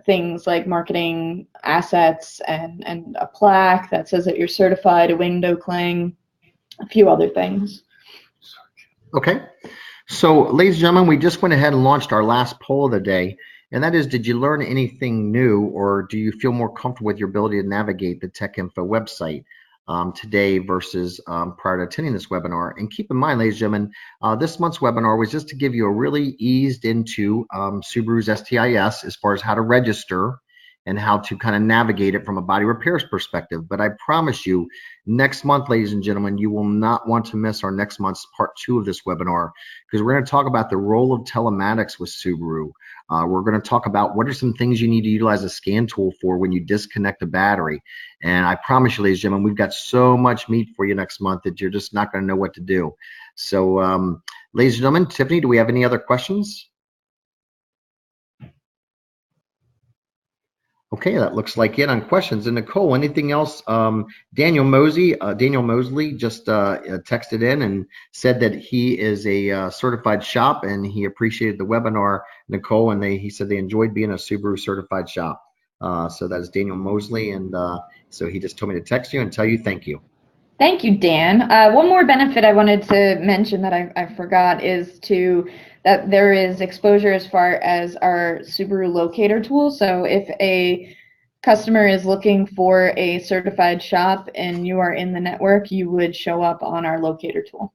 things like marketing assets and a plaque that says that you're certified, a window cling, a few other things. Okay. So, ladies and gentlemen, we just went ahead and launched our last poll of the day, and that is, did you learn anything new, or do you feel more comfortable with your ability to navigate the TechInfo website today versus prior to attending this webinar? And keep in mind, ladies and gentlemen, this month's webinar was just to give you a really eased into Subaru's STIS as far as how to register and how to kind of navigate it from a body repairs perspective. But I promise you, next month, ladies and gentlemen, you will not want to miss our next month's part 2 of this webinar, because we're going to talk about the role of telematics with Subaru. We're going to talk about what are some things you need to utilize a scan tool for when you disconnect a battery. And I promise you, ladies and gentlemen, we've got so much meat for you next month that you're just not going to know what to do. So, ladies and gentlemen, Tiffany, do we have any other questions? Okay, that looks like it on questions. And Nicole, anything else? Daniel Mosley just texted in and said that he is a certified shop and he appreciated the webinar, Nicole, and he said they enjoyed being a Subaru certified shop. So that's Daniel Mosley, and so he just told me to text you and tell you thank you. Thank you, Dan. One more benefit I wanted to mention that I forgot is that there is exposure as far as our Subaru locator tool. So if a customer is looking for a certified shop and you are in the network, you would show up on our locator tool.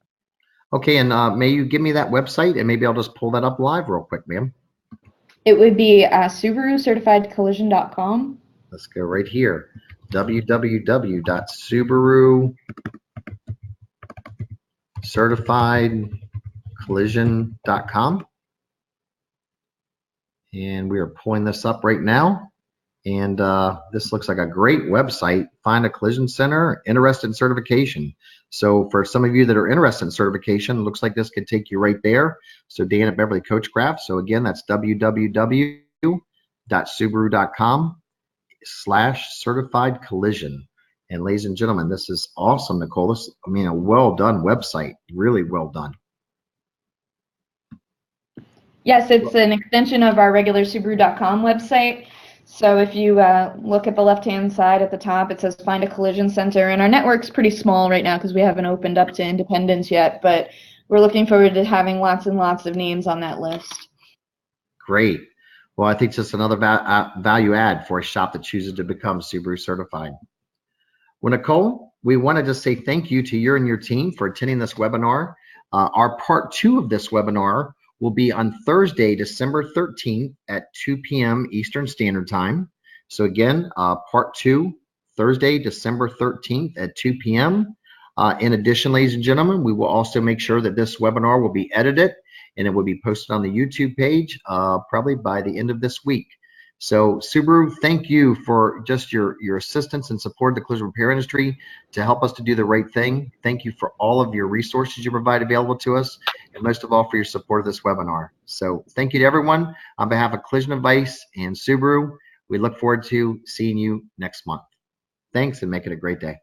Okay, and may you give me that website, and maybe I'll just pull that up live real quick, ma'am. It would be SubaruCertifiedCollision.com. Let's go right here, www.SubaruCertifiedCollision.com. And we are pulling this up right now. And this looks like a great website. Find a collision center interested in certification. So for some of you that are interested in certification, it looks like this could take you right there. So Dan at Beverly Coachcraft. So again, that's www.subaru.com/certified collision. And ladies and gentlemen, this is awesome, Nicole. This, I mean, a well done website, really well done. Yes, it's an extension of our regular Subaru.com website. So if you look at the left-hand side at the top, it says find a collision center. And our network's pretty small right now because we haven't opened up to independents yet, but we're looking forward to having lots and lots of names on that list. Great. Well, I think it's just another value add for a shop that chooses to become Subaru certified. Well, Nicole, we want to just say thank you to you and your team for attending this webinar. Our part 2 of this webinar will be on Thursday, December 13th at 2 p.m. Eastern Standard Time. So again, part 2, Thursday, December 13th at 2 p.m. In addition, ladies and gentlemen, we will also make sure that this webinar will be edited and it will be posted on the YouTube page probably by the end of this week. So Subaru, thank you for just your assistance and support of the collision repair industry to help us to do the right thing. Thank you for all of your resources you provide available to us, and most of all for your support of this webinar. So thank you to everyone. On behalf of Collision Advice and Subaru, we look forward to seeing you next month. Thanks, and make it a great day.